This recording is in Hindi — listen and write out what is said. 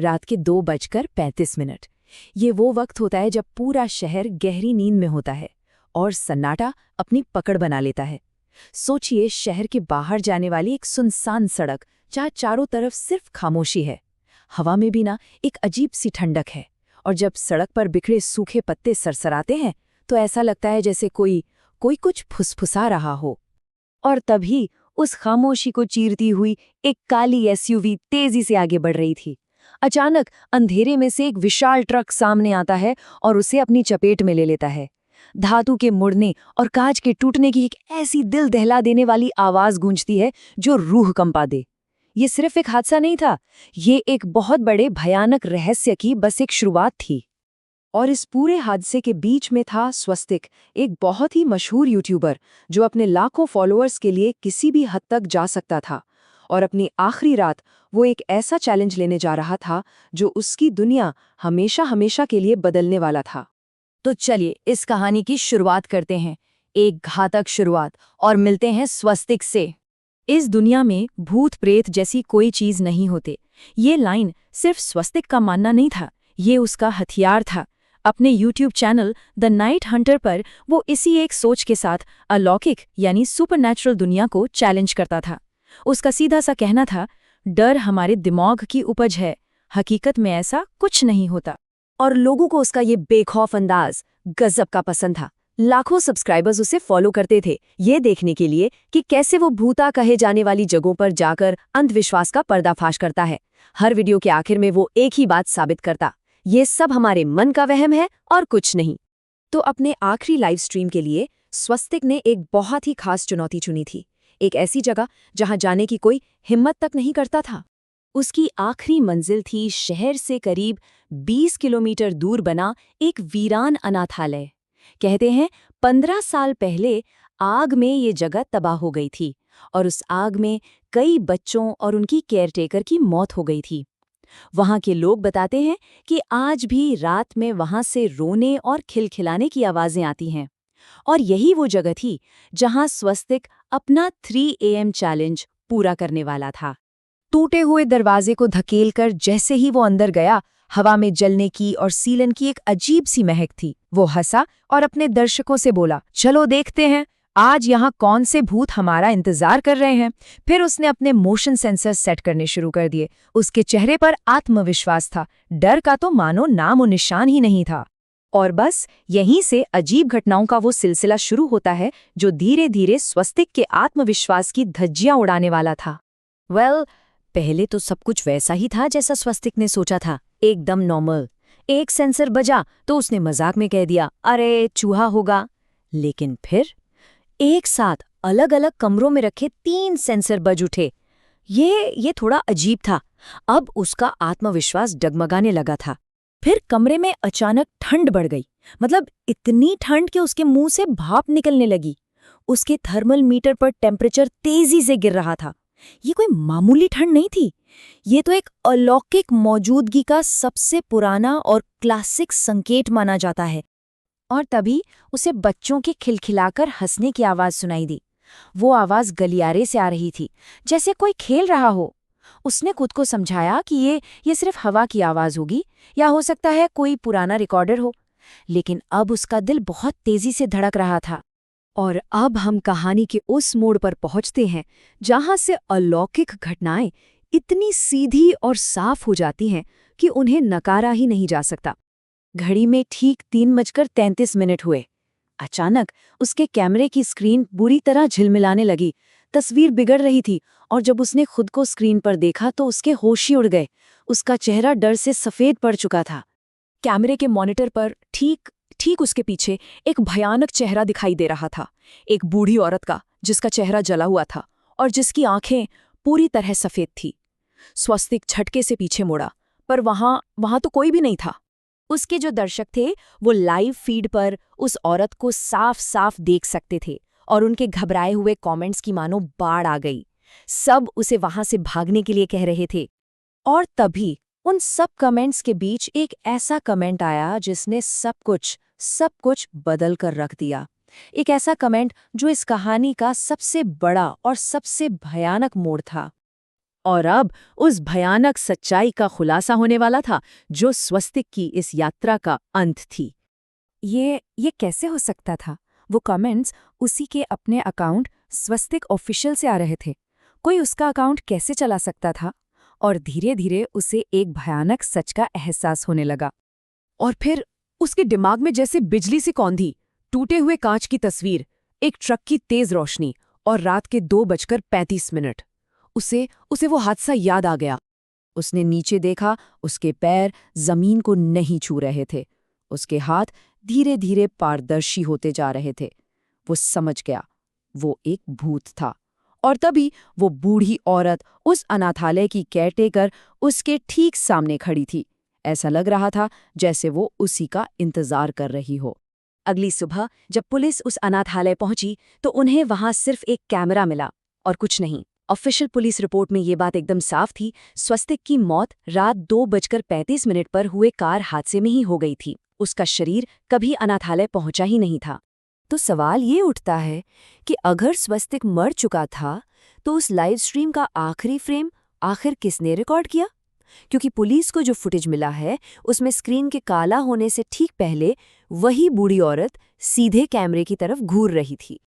रात के 2:35। ये वो वक्त होता है जब पूरा शहर गहरी नींद में होता है और सन्नाटा अपनी पकड़ बना लेता है। सोचिए, शहर के बाहर जाने वाली एक सुनसान सड़क जहाँ चारों तरफ सिर्फ खामोशी है। हवा में भी ना एक अजीब सी ठंडक है, और जब सड़क पर बिखरे सूखे पत्ते सरसराते हैं तो ऐसा लगता है जैसे कोई कुछ फुसफुसा रहा हो। और तभी उस खामोशी को चीरती हुई एक काली एसयूवी तेजी से आगे बढ़ रही थी। अचानक अंधेरे में से एक विशाल ट्रक सामने आता है और उसे अपनी चपेट में ले लेता है। धातु के मुड़ने और कांच के टूटने की एक ऐसी दिल दहला देने वाली आवाज गूंजती है जो रूह कंपा दे। ये सिर्फ एक हादसा नहीं था, ये एक बहुत बड़े भयानक रहस्य की बस एक शुरुआत थी। और इस पूरे हादसे के बीच में था स्वस्तिक, एक बहुत ही मशहूर यूट्यूबर जो अपने लाखों फॉलोअर्स के लिए किसी भी हद तक जा सकता था। और अपनी आखिरी रात वो एक ऐसा चैलेंज लेने जा रहा था जो उसकी दुनिया हमेशा हमेशा के लिए बदलने वाला था। तो चलिए इस कहानी की शुरुआत करते हैं, एक घातक शुरुआत, और मिलते हैं स्वस्तिक से। इस दुनिया में भूत प्रेत जैसी कोई चीज नहीं होते। ये लाइन सिर्फ स्वस्तिक का मानना नहीं था, ये उसका हथियार था। अपने YouTube channel the night Hunter पर वो इसी एक सोच के साथ अलौकिक यानी सुपरनैचुरल दुनिया को चैलेंज करता था। उसका सीधा सा कहना था, डर हमारे दिमाग की उपज है, हकीकत में ऐसा कुछ नहीं होता। और लोगों को उसका ये बेखौफ अंदाज गजब का पसंद था। लाखों सब्सक्राइबर्स उसे फॉलो करते थे, ये देखने के लिए कि कैसे वो भूता कहे जाने वाली जगहों पर जाकर अंधविश्वास का पर्दाफाश करता है। हर वीडियो के आखिर में वो एक ही बात साबित करता, ये सब हमारे मन का वहम है और कुछ नहीं। तो अपने आखिरी लाइव स्ट्रीम के लिए स्वस्तिक ने एक बहुत ही खास चुनौती चुनी थी, एक ऐसी जगह जहां जाने की कोई हिम्मत तक नहीं करता था। उसकी आखिरी मंजिल थी शहर से करीब 20 किलोमीटर दूर बना एक वीरान अनाथालय। कहते हैं 15 साल पहले आग में ये जगह तबाह हो गई थी, और उस आग में कई बच्चों और उनकी केयरटेकर की मौत हो गई थी। वहां के लोग बताते हैं कि आज भी रात में वहां से रोने और खिलखिलाने की आवाजें आती हैं। और यही वो जगह थी जहां स्वस्तिक अपना 3 AM चैलेंज पूरा करने वाला था। टूटे हुए दरवाजे को धकेलकर जैसे ही वो अंदर गया, हवा में जलने की और सीलन की एक अजीब सी महक थी। वो हंसा और अपने दर्शकों से बोला, चलो देखते हैं आज यहाँ कौन से भूत हमारा इंतजार कर रहे हैं। फिर उसने अपने मोशन सेंसर सेट करने शुरू कर दिए। उसके चेहरे पर आत्मविश्वास था, डर का तो मानो नामो निशान ही नहीं था। और बस यहीं से अजीब घटनाओं का वो सिलसिला शुरू होता है जो धीरे धीरे स्वस्तिक के आत्मविश्वास की धज्जियां उड़ाने वाला था। पहले तो सब कुछ वैसा ही था जैसा स्वस्तिक ने सोचा था, एकदम नॉर्मल। एक सेंसर बजा तो उसने मजाक में कह दिया, अरे चूहा होगा। लेकिन फिर एक साथ अलग अलग कमरों में रखे 3 सेंसर बज उठे। ये थोड़ा अजीब था। अब उसका आत्मविश्वास डगमगाने लगा था। फिर कमरे में अचानक ठंड बढ़ गई, मतलब इतनी ठंड कि उसके मुंह से भाप निकलने लगी। उसके थर्मल मीटर पर टेम्परेचर तेजी से गिर रहा था। ये कोई मामूली ठंड नहीं थी, ये तो एक अलौकिक मौजूदगी का सबसे पुराना और क्लासिक संकेत माना जाता है। और तभी उसे बच्चों के खिलखिलाकर हंसने की आवाज सुनाई दी। वो आवाज गलियारे से आ रही थी, जैसे कोई खेल रहा हो। उसने खुद को समझाया कि ये सिर्फ हवा की आवाज होगी, या हो सकता है कोई पुराना रिकॉर्डर हो। लेकिन अब उसका दिल बहुत तेजी से धड़क रहा था। और अब हम कहानी के उस मोड़ पर पहुंचते हैं जहां से अलौकिक घटनाएं इतनी सीधी और साफ हो जाती हैं कि उन्हें नकारा ही नहीं जा सकता। घड़ी में ठीक 3:33 हुए। अचानक उसके कैमरे की स्क्रीन बुरी तरह झिलमिलाने लगी। तस्वीर बिगड़ रही थी, और जब उसने खुद को स्क्रीन पर देखा तो उसके होश ही उड़ गए। उसका चेहरा डर से सफेद पड़ चुका था। कैमरे के मॉनिटर पर ठीक उसके पीछे एक भयानक चेहरा दिखाई दे रहा था, एक बूढ़ी औरत का जिसका चेहरा जला हुआ था और जिसकी आंखें पूरी तरह सफेद थी। स्वस्तिक झटके से पीछे मुड़ा, पर वहां तो कोई भी नहीं था। उसके जो दर्शक थे वो लाइव फीड पर उस औरत को साफ साफ देख सकते थे, और उनके घबराए हुए कमेंट्स की मानो बाढ़ आ गई। सब उसे वहां से भागने के लिए कह रहे थे। और तभी उन सब कमेंट्स के बीच एक ऐसा कमेंट आया जिसने सब कुछ बदल कर रख दिया। एक ऐसा कमेंट जो इस कहानी का सबसे बड़ा और सबसे भयानक मोड़ था। और अब उस भयानक सच्चाई का खुलासा होने वाला था जो स्वस्तिक की इस यात्रा का अंत थी। ये कैसे हो सकता था? वो कमेंट्स उसी के अपने अकाउंट स्वस्तिक ऑफिशियल से आ रहे थे। कोई उसका अकाउंट कैसे चला सकता था? और धीरे धीरे उसे एक भयानक सच का एहसास होने लगा। और फिर उसके दिमाग में जैसे बिजली सी कौंधी, टूटे हुए कांच की तस्वीर, एक ट्रक की तेज रोशनी और रात के 2:35। उसे वो हादसा याद आ गया। उसने नीचे देखा, उसके पैर जमीन को नहीं छू रहे थे। उसके हाथ धीरे धीरे पारदर्शी होते जा रहे थे। वो समझ गया, वो एक भूत था। और तभी वो बूढ़ी औरत उस अनाथालय की केयरटेकर उसके ठीक सामने खड़ी थी। ऐसा लग रहा था जैसे वो उसी का इंतजार कर रही हो। अगली सुबह जब पुलिस उस अनाथालय पहुंची तो उन्हें वहां सिर्फ एक कैमरा मिला और कुछ नहीं। ऑफिशियल पुलिस रिपोर्ट में ये बात एकदम साफ थी, स्वस्तिक की मौत रात 2:35 पर हुए कार हादसे में ही हो गई थी। उसका शरीर कभी अनाथालय पहुंचा ही नहीं था। तो सवाल ये उठता है कि अगर स्वस्तिक मर चुका था तो उस लाइव स्ट्रीम का आखिरी फ्रेम आखिर किसने रिकॉर्ड किया? क्योंकि पुलिस को जो फुटेज मिला है उसमें स्क्रीन के काला होने से ठीक पहले वही बूढ़ी औरत सीधे कैमरे की तरफ घूर रही थी।